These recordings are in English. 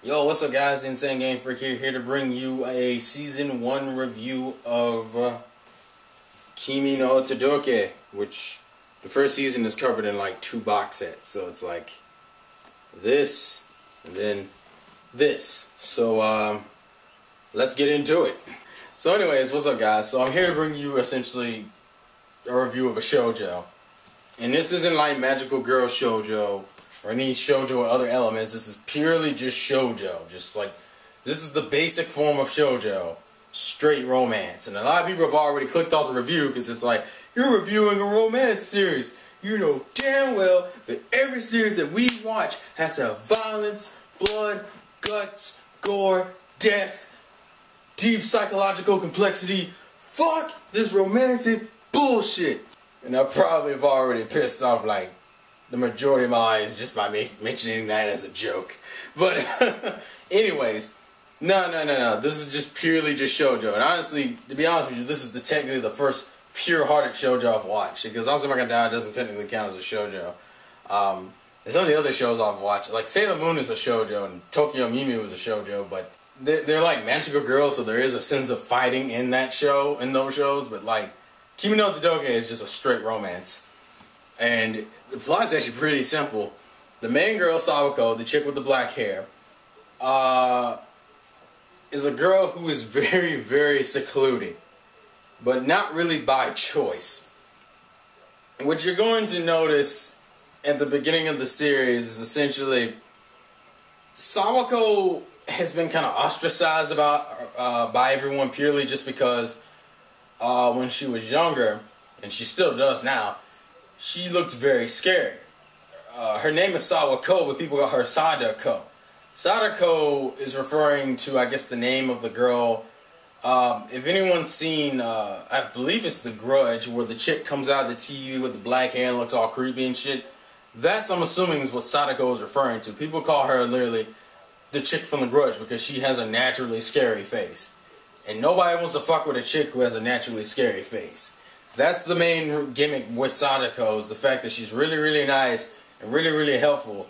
Yo, what's up guys, TheInsaneGamefreak here to bring you a Season 1 review of Kimi no Todoke, which the first season is covered in like 2 box sets, so it's like this, and then this. So, let's get into it. So anyways, what's up guys? So I'm here to bring you essentially a review of a shoujo. And this isn't like magical girl shoujo or any shoujo or other elements. This is purely just shoujo. Just like, this is the basic form of shoujo. Straight romance. And a lot of people have already clicked off the review because it's like, you're reviewing a romance series. You know damn well that every series that we watch has to have violence, blood, guts, gore, death, deep psychological complexity. Fuck this romantic bullshit. And I probably have already pissed off like the majority of my audience just by mentioning that as a joke. But anyways, no. This is just purely just shoujo. And honestly, to be honest with you, this is technically the first pure-hearted shoujo I've watched. Because Also My God doesn't technically count as a shoujo. And some of the other shows I've watched, like Sailor Moon is a shoujo and Tokyo Mimi was a shoujo, but they're like magical girls, so there is a sense of fighting in that show, in those shows, but like Kimi no Todoke is just a straight romance. And the plot's actually pretty simple. The main girl, Sawako, the chick with the black hair, is a girl who is very, very secluded, but not really by choice. What you're going to notice at the beginning of the series is essentially Sawako has been kind of ostracized by everyone purely just because when she was younger, and she still does now, she looks very scared. Her name is Sawako, but people call her Sadako. Sadako is referring to, I guess, the name of the girl. If anyone's seen, I believe it's The Grudge, where the chick comes out of the TV with the black hair and looks all creepy and shit. That's, I'm assuming, is what Sadako is referring to. People call her literally the chick from The Grudge because she has a naturally scary face. And nobody wants to fuck with a chick who has a naturally scary face. That's the main gimmick with Sadako, is the fact that she's really, really nice and really, really helpful,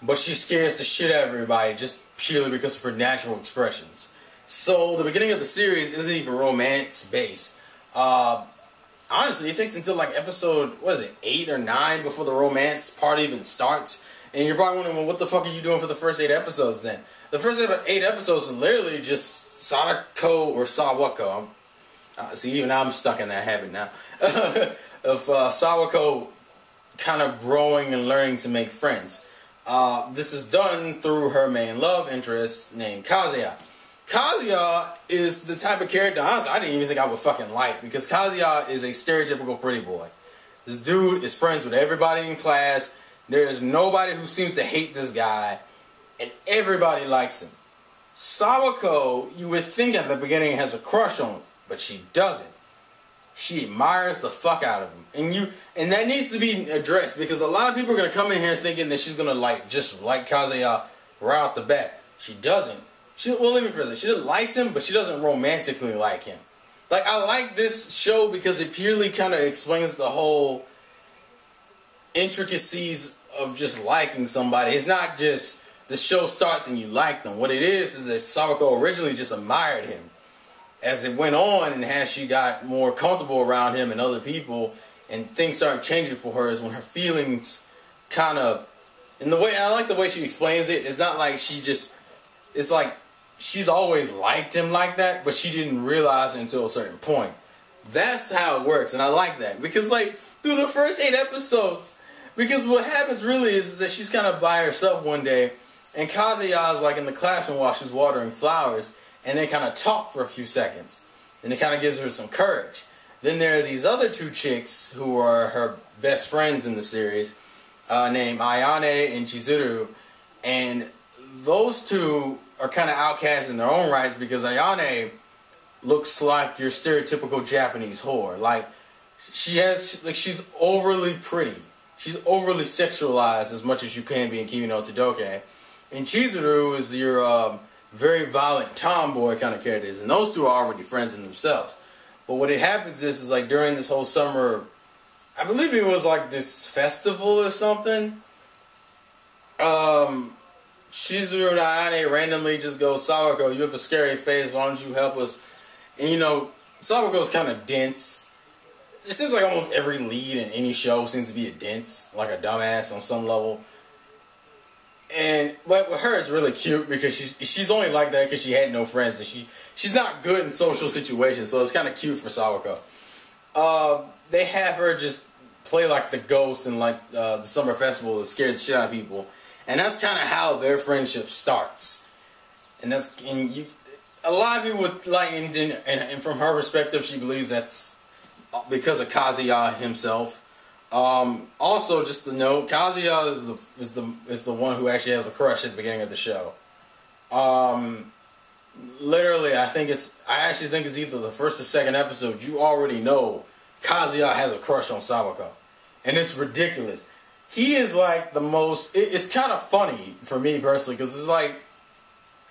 but she scares the shit out of everybody just purely because of her natural expressions. So the beginning of the series isn't even romance-based. Honestly, it takes until like episode, 8 or 9 before the romance part even starts. And you're probably wondering, well, what the fuck are you doing for the first 8 episodes then? The first 8 episodes are literally just Sadako or Sawako. See, even I'm stuck in that habit now. of Sawako kind of growing and learning to make friends. This is done through her main love interest named Kazuya. Kazuya is the type of character, honestly, I didn't even think I would fucking like, because Kazuya is a stereotypical pretty boy. This dude is friends with everybody in class. There's nobody who seems to hate this guy, and everybody likes him. Sawako, you would think at the beginning has a crush on him, but she doesn't. She admires the fuck out of him. And that needs to be addressed, because a lot of people are going to come in here thinking that she's going to just like Kazuya right off the bat. She doesn't. Well, let me phrase it. She likes him, but she doesn't romantically like him. Like, I like this show because it purely kind of explains the whole intricacies of just liking somebody. It's not just the show starts and you like them. What it is that Sawako originally just admired him. As it went on and as she got more comfortable around him and other people, and things started changing for her, is when her feelings kind of, and I like the way she explains it. It's not like it's like she's always liked him like that, but she didn't realize it until a certain point. That's how it works, and I like that, because like through the first 8 episodes, because what happens really is that she's kind of by herself one day, and Kazuya is like in the classroom while she's watering flowers, and they kind of talk for a few seconds. And it kind of gives her some courage. Then there are these other 2 chicks who are her best friends in the series, named Ayane and Chizuru. And those 2 are kind of outcast in their own rights, because Ayane looks like your stereotypical Japanese whore. Like, she's overly pretty. She's overly sexualized as much as you can be in Kimi no Todoke. And Chizuru is your very violent tomboy kind of characters, and those 2 are already friends in themselves. But what it happens is like during this whole summer, I believe it was like this festival or something, Chizuru and Ayane randomly just go, Sawako, you have a scary face, why don't you help us? And you know, Sawako's kind of dense. It seems like almost every lead in any show seems to be a dense, like a dumbass on some level. But with her, it's really cute because she's only like that because she had no friends, and she's not good in social situations, so it's kind of cute for Sawako. They have her just play like the ghost in like the summer festival that scared the shit out of people, and that's kind of how their friendship starts. And a lot of people would like, and from her perspective, she believes that's because of Kazuya himself. Also, just to note, Kazuya is the one who actually has the crush at the beginning of the show. Literally, I actually think it's either the first or second episode. You already know Kazuya has a crush on Sawako, and it's ridiculous. He is like the most. It's kind of funny for me personally because it's like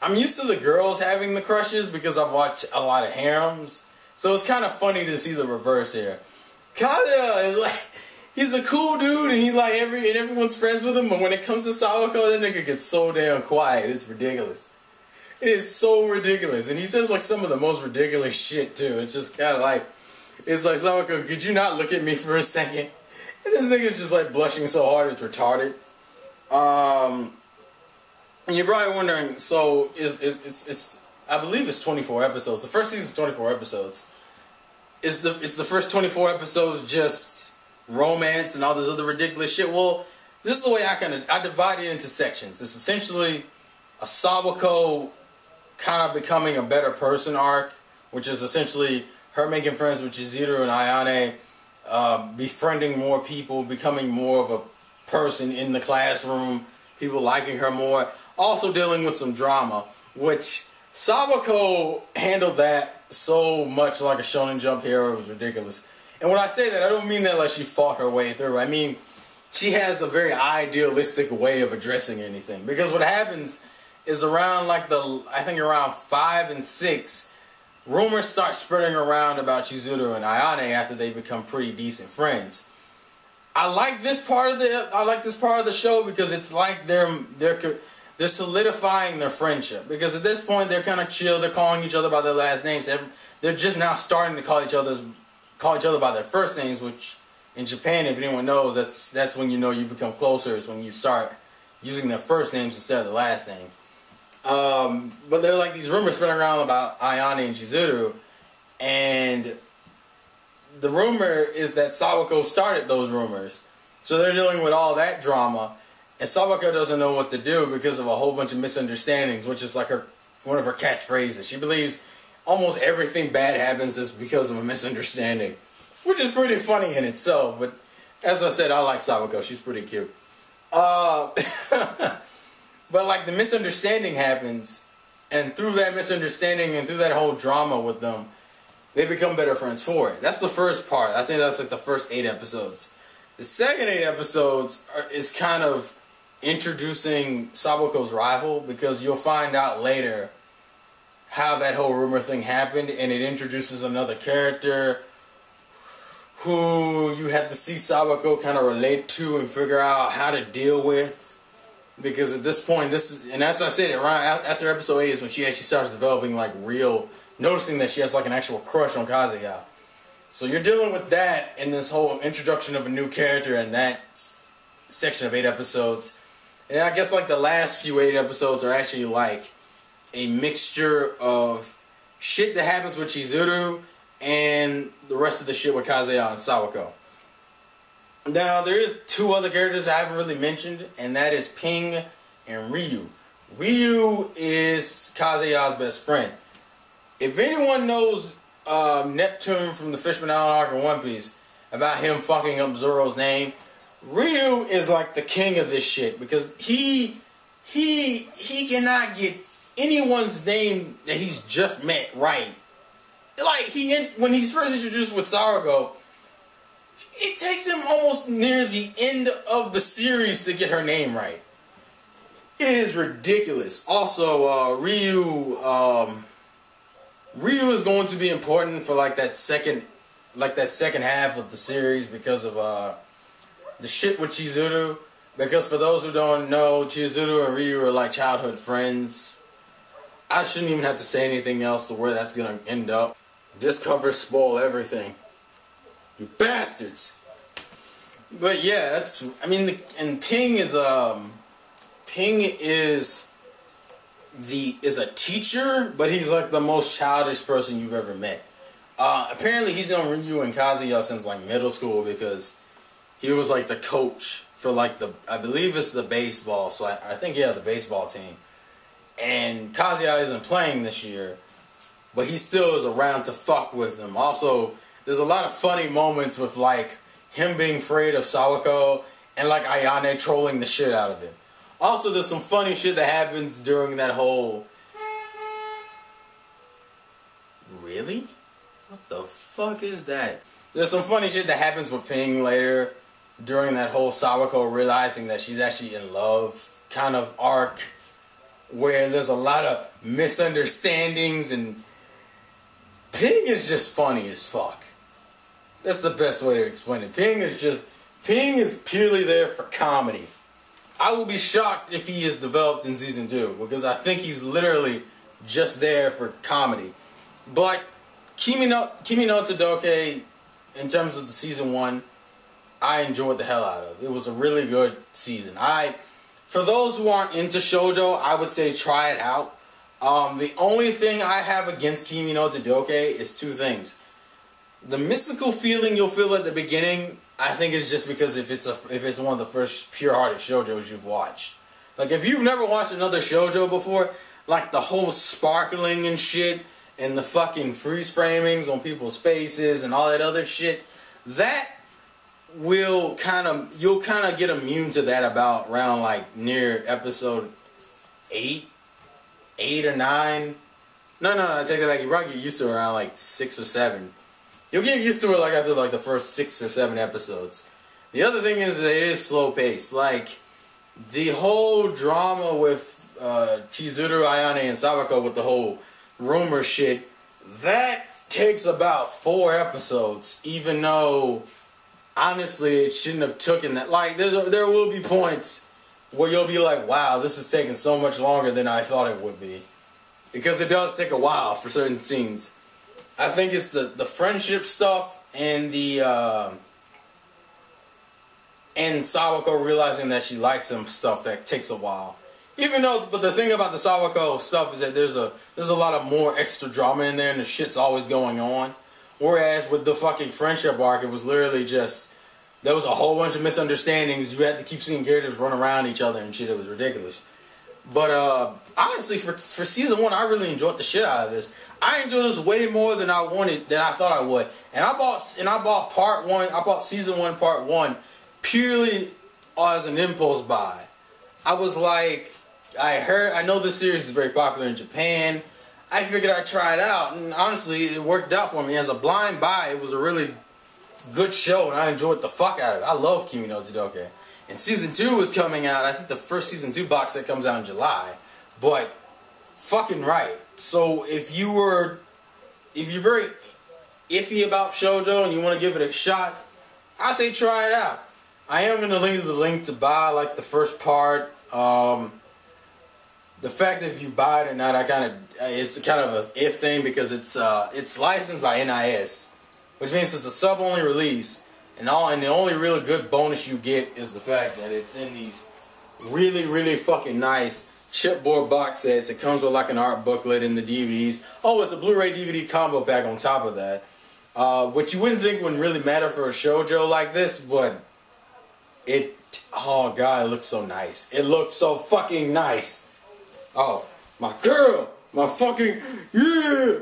I'm used to the girls having the crushes because I've watched a lot of harems. So it's kind of funny to see the reverse here. Kazuya is like, he's a cool dude and everyone's friends with him, but when it comes to Sawako, that nigga gets so damn quiet. It's ridiculous. It is so ridiculous. And he says like some of the most ridiculous shit too. It's just kind of like, it's like, Sawako, could you not look at me for a second? And this nigga's just like blushing so hard it's retarded. And you're probably wondering, so it's I believe it's 24 episodes. The first season is 24 episodes. Is the first 24 episodes just romance and all this other ridiculous shit? Well, this is the way I divide it into sections. It's essentially a Sawako kind of becoming a better person arc, which is essentially her making friends with Chizuru and Ayane, befriending more people, becoming more of a person in the classroom, people liking her more, also dealing with some drama, which Sawako handled that so much like a Shonen Jump hero. It was ridiculous. And when I say that, I don't mean that like she fought her way through. I mean, she has a very idealistic way of addressing anything. Because what happens is around I think around 5 and 6, rumors start spreading around about Chizuru and Ayane after they become pretty decent friends. I like this part of the show because it's like they're solidifying their friendship. Because at this point they're kind of chill. They're calling each other by their last names. They're just now starting to call each other by their first names, which in Japan, if anyone knows, that's when you know you become closer. Is when you start using their first names instead of the last name. But there are like these rumors spreading around about Ayane and Chizuru, and the rumor is that Sawako started those rumors. So they're dealing with all that drama, and Sawako doesn't know what to do because of a whole bunch of misunderstandings, which is like one of her catchphrases. She believes almost everything bad happens is because of a misunderstanding, which is pretty funny in itself. But as I said, I like Sawako. She's pretty cute. But like the misunderstanding happens, and through that misunderstanding and through that whole drama with them, they become better friends for it. That's the first part. I think that's like the first 8 episodes. The second 8 episodes is kind of introducing Sawako's rival, because you'll find out later how that whole rumor thing happened, and it introduces another character who you have to see Sawako kind of relate to and figure out how to deal with. Because at this point, and as I said, around after episode 8 is when she actually starts developing like noticing that she has like an actual crush on Kazuya. So you're dealing with that in this whole introduction of a new character in that section of 8 episodes. And I guess like the last few 8 episodes are actually like a mixture of shit that happens with Chizuru and the rest of the shit with Kazuya and Sawako. Now, there is 2 other characters I haven't really mentioned, and that is Ping and Ryu. Ryu is Kazuya's best friend. If anyone knows Neptune from the Fishman Island arc in One Piece, about him fucking up Zoro's name, Ryu is like the king of this shit, because he cannot get anyone's name that he's just met right. Like, when he's first introduced with Sawako, it takes him almost near the end of the series to get her name right. It is ridiculous. Also, Ryu is going to be important for like that second half of the series because of the shit with Chizuru. Because for those who don't know, Chizuru and Ryu are like childhood friends. I shouldn't even have to say anything else to where that's gonna end up. This cover spoil everything. You bastards! But yeah, that's, I mean, and Ping is a teacher, but he's like the most childish person you've ever met. Apparently he's known Ryu and Kazuya since like middle school because he was like the coach for like I believe it's the baseball, so I think yeah, the baseball team. And Kazuya isn't playing this year, but he still is around to fuck with them. Also, there's a lot of funny moments with like him being afraid of Sawako and like Ayane trolling the shit out of him. Also, there's some funny shit that happens during that whole... Really? What the fuck is that? There's some funny shit that happens with Ping later during that whole Sawako realizing that she's actually in love kind of arc, where there's a lot of misunderstandings, and Ping is just funny as fuck. That's the best way to explain it. Ping is purely there for comedy. I will be shocked if he is developed in season 2, because I think he's literally just there for comedy. But Kimi no Todoke, in terms of the season 1, I enjoyed the hell out of. It was a really good season. For those who aren't into shoujo, I would say try it out. The only thing I have against Kimi no Todoke is 2 things. The mystical feeling you'll feel at the beginning, I think, is just because if it's one of the first pure-hearted shoujos you've watched. Like, if you've never watched another shoujo before, like the whole sparkling and shit, and the fucking freeze framings on people's faces and all that other shit, that you'll kind of get immune to that about around like near episode 8 or 9. No, I take that back. You probably get used to it around like 6 or 7. You'll get used to it like after like the first 6 or 7 episodes. The other thing is that it is slow paced. Like the whole drama with Chizuru, Ayane, and Sawako with the whole rumor shit, that takes about 4 episodes. Even though honestly it shouldn't have taken that. Like there will be points where you'll be like, wow, this is taking so much longer than I thought it would be, because it does take a while for certain scenes. I think it's the friendship stuff and the and Sawako realizing that she likes him stuff that takes a while. But the thing about the Sawako stuff is that there's a lot of more extra drama in there, and the shit's always going on. Whereas with the fucking friendship arc, it was literally just, there was a whole bunch of misunderstandings. You had to keep seeing characters run around each other and shit. It was ridiculous. But honestly, for season 1, I really enjoyed the shit out of this. I enjoyed this way more than I thought I would. And I bought part 1. I bought season 1 part 1 purely as an impulse buy. I was like, I know this series is very popular in Japan. I figured I'd try it out, and honestly, it worked out for me. As a blind buy, it was a really good show, and I enjoyed the fuck out of it. I love Kimi no Todoke. And season 2 is coming out. I think the first season 2 box set comes out in July. But fucking right. So if you're very iffy about shoujo and you want to give it a shot, I say try it out. I am going to link the link to buy like the first part. The fact that if you buy it or not, it's kind of an if thing, because it's licensed by NIS, which means it's a sub only release. And the only really good bonus you get is the fact that it's in these really, really fucking nice chipboard box sets. It comes with like an art booklet and the DVDs. Oh, it's a Blu-ray DVD combo pack on top of that. Which you wouldn't think wouldn't really matter for a shoujo like this, but oh god, it looks so nice. It looks so fucking nice. Oh, my girl, my fucking, yeah.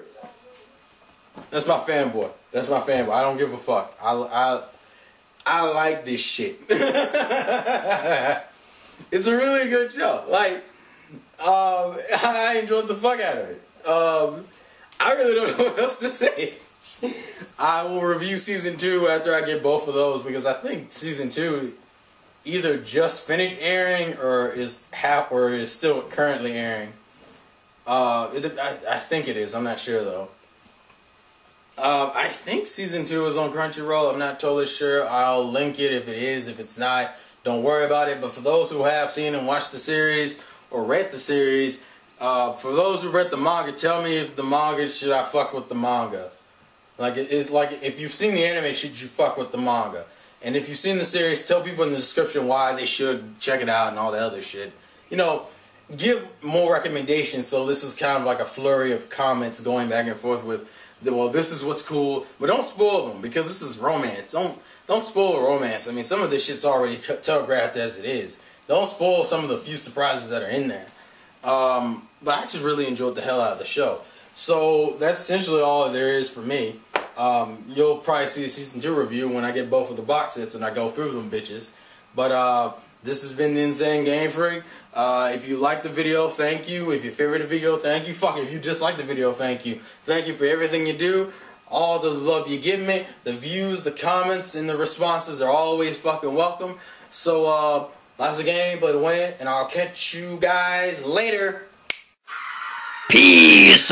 That's my fanboy. That's my fanboy. I don't give a fuck. I like this shit. It's a really good show. Like, I enjoyed the fuck out of it. I really don't know what else to say. I will review season 2 after I get both of those, because I think season 2 either just finished airing or is still currently airing. I think it is. I'm not sure though. I think season 2 is on Crunchyroll. I'm not totally sure. I'll link it if it is. If it's not, don't worry about it. But for those who have seen and watched the series or read the series, for those who read the manga, tell me if the manga, should I fuck with the manga? Like, it's like, if you've seen the anime, should you fuck with the manga? And if you've seen the series, tell people in the description why they should check it out and all that other shit. You know, give more recommendations, so this is kind of like a flurry of comments going back and forth with, well, this is what's cool, but don't spoil them, because this is romance. Don't spoil romance. I mean, some of this shit's already telegraphed as it is. Don't spoil some of the few surprises that are in there. But I just really enjoyed the hell out of the show. So that's essentially all there is for me. You'll probably see a season 2 review when I get both of the box sets and I go through them bitches. But this has been the Insane Game Freak. If you liked the video, thank you. If you favored the video, thank you. Fuck, if you disliked the video, thank you. Thank you for everything you do. All the love you give me, the views, the comments, and the responses, they're always fucking welcome. So, life's a game, but a win, and I'll catch you guys later. Peace.